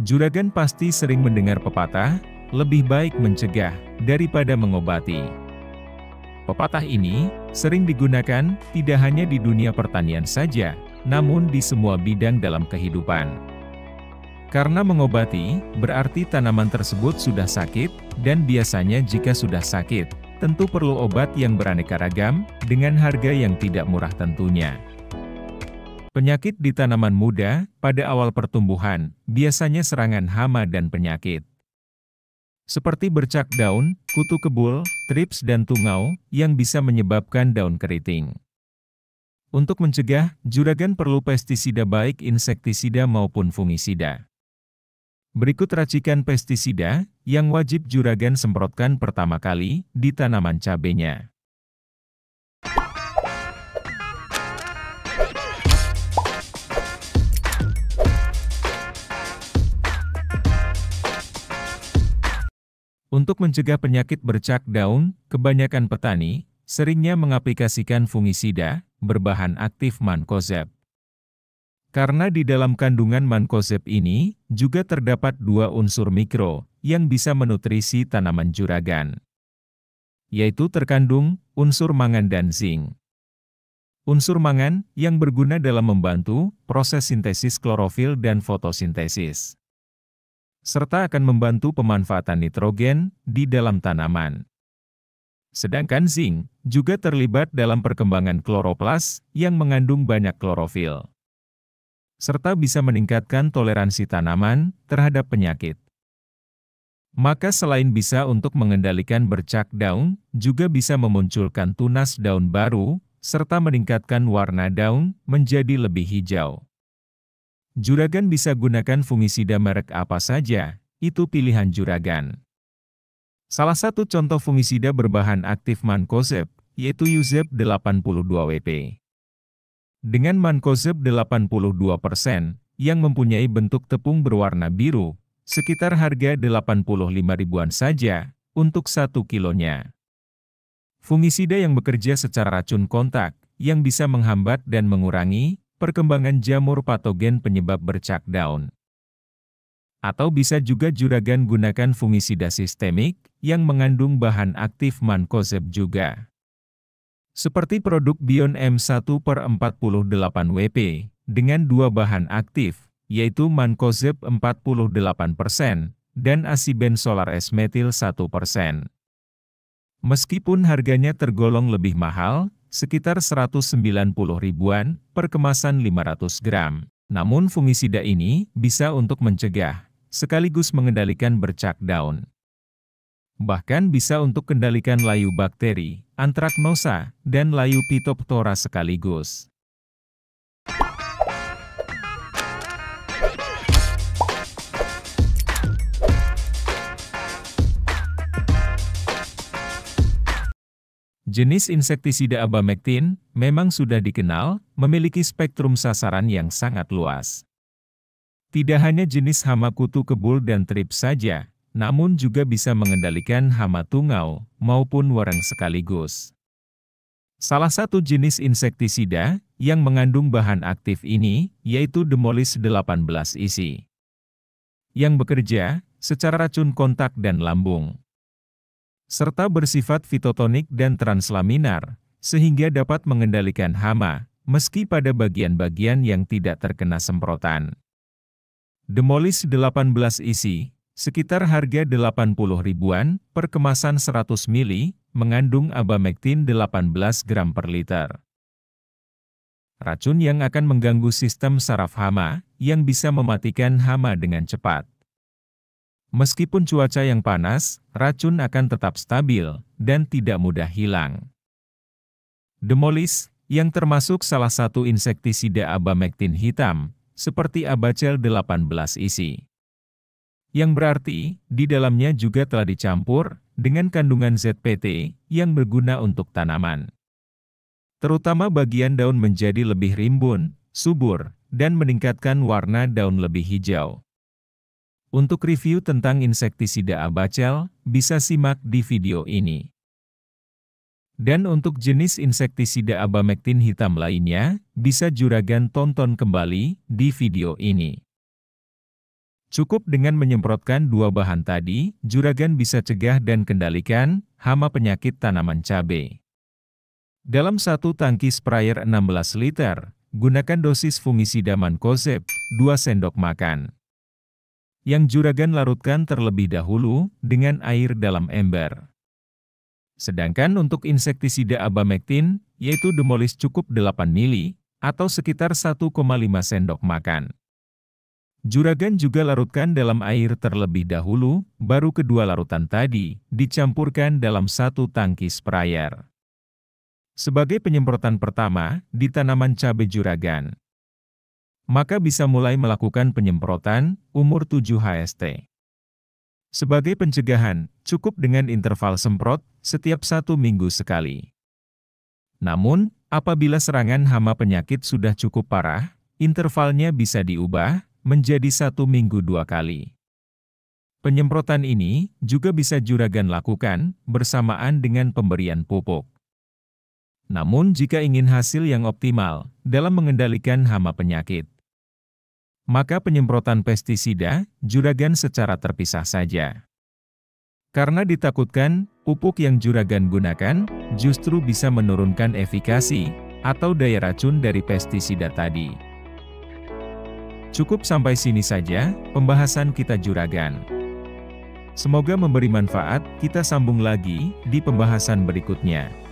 Juragan pasti sering mendengar pepatah, lebih baik mencegah daripada mengobati. Pepatah ini sering digunakan tidak hanya di dunia pertanian saja, namun di semua bidang dalam kehidupan. Karena mengobati, berarti tanaman tersebut sudah sakit, dan biasanya jika sudah sakit, tentu perlu obat yang beraneka ragam, dengan harga yang tidak murah tentunya. Penyakit di tanaman muda, pada awal pertumbuhan, biasanya serangan hama dan penyakit. Seperti bercak daun, kutu kebul, trips dan tungau, yang bisa menyebabkan daun keriting. Untuk mencegah, juragan perlu pestisida baik insektisida maupun fungisida. Berikut racikan pestisida, yang wajib juragan semprotkan pertama kali, di tanaman cabenya. Untuk mencegah penyakit bercak daun, kebanyakan petani seringnya mengaplikasikan fungisida berbahan aktif mancozeb. Karena di dalam kandungan mancozeb ini juga terdapat dua unsur mikro yang bisa menutrisi tanaman juragan, yaitu terkandung unsur mangan dan zinc. Unsur mangan yang berguna dalam membantu proses sintesis klorofil dan fotosintesis, serta akan membantu pemanfaatan nitrogen di dalam tanaman. Sedangkan zinc juga terlibat dalam perkembangan kloroplas yang mengandung banyak klorofil, serta bisa meningkatkan toleransi tanaman terhadap penyakit. Maka selain bisa untuk mengendalikan bercak daun, juga bisa memunculkan tunas daun baru, serta meningkatkan warna daun menjadi lebih hijau. Juragan bisa gunakan fungisida merek apa saja, itu pilihan juragan. Salah satu contoh fungisida berbahan aktif mancozeb, yaitu Yuzeb 82WP. Dengan mancozeb 82%, yang mempunyai bentuk tepung berwarna biru, sekitar harga 85 ribuan saja, untuk 1 kilonya. Fungisida yang bekerja secara racun kontak, yang bisa menghambat dan mengurangi perkembangan jamur patogen penyebab bercak daun. Atau bisa juga juragan gunakan fungisida sistemik, yang mengandung bahan aktif mancozeb juga. Seperti produk Bion M1/48WP, dengan dua bahan aktif, yaitu mancozeb 48%, dan asibenzolar S-metil 1%. Meskipun harganya tergolong lebih mahal, sekitar 190 ribuan per kemasan 500 gram. Namun fungisida ini bisa untuk mencegah, sekaligus mengendalikan bercak daun. Bahkan bisa untuk kendalikan layu bakteri, antraknosa, dan layu Phytophthora sekaligus. Jenis insektisida abamectin memang sudah dikenal memiliki spektrum sasaran yang sangat luas. Tidak hanya jenis hama kutu kebul dan trips saja, namun juga bisa mengendalikan hama tungau maupun wareng sekaligus. Salah satu jenis insektisida yang mengandung bahan aktif ini yaitu Demolis 18 isi, yang bekerja secara racun kontak dan lambung, serta bersifat fitotonik dan translaminar, sehingga dapat mengendalikan hama, meski pada bagian-bagian yang tidak terkena semprotan. Demolis 18 isi, sekitar harga 80 ribuan, per kemasan 100 ml, mengandung abamectin 18 gram per liter. Racun yang akan mengganggu sistem saraf hama, yang bisa mematikan hama dengan cepat. Meskipun cuaca yang panas, racun akan tetap stabil dan tidak mudah hilang. Demolis, yang termasuk salah satu insektisida abamectin hitam, seperti Abacel 18 isi. Yang berarti, di dalamnya juga telah dicampur dengan kandungan ZPT yang berguna untuk tanaman. Terutama bagian daun menjadi lebih rimbun, subur, dan meningkatkan warna daun lebih hijau. Untuk review tentang insektisida Abacel, bisa simak di video ini. Dan untuk jenis insektisida abamectin hitam lainnya, bisa juragan tonton kembali di video ini. Cukup dengan menyemprotkan dua bahan tadi, juragan bisa cegah dan kendalikan hama penyakit tanaman cabai. Dalam satu tangki sprayer 16 liter, gunakan dosis fungisida Mancozeb 2 sendok makan. Yang juragan larutkan terlebih dahulu dengan air dalam ember. Sedangkan untuk insektisida Abamectin, yaitu Demolis cukup 8 mili, atau sekitar 1,5 sendok makan. Juragan juga larutkan dalam air terlebih dahulu, baru kedua larutan tadi dicampurkan dalam satu tangki sprayer. Sebagai penyemprotan pertama di tanaman cabai juragan, maka bisa mulai melakukan penyemprotan umur 7 HST. Sebagai pencegahan, cukup dengan interval semprot setiap 1 minggu sekali. Namun, apabila serangan hama penyakit sudah cukup parah, intervalnya bisa diubah menjadi 1 minggu 2 kali. Penyemprotan ini juga bisa juragan lakukan bersamaan dengan pemberian pupuk. Namun jika ingin hasil yang optimal dalam mengendalikan hama penyakit, maka penyemprotan pestisida juragan secara terpisah saja. Karena ditakutkan, pupuk yang juragan gunakan justru bisa menurunkan efikasi atau daya racun dari pestisida tadi. Cukup sampai sini saja pembahasan kita juragan. Semoga memberi manfaat, kita sambung lagi di pembahasan berikutnya.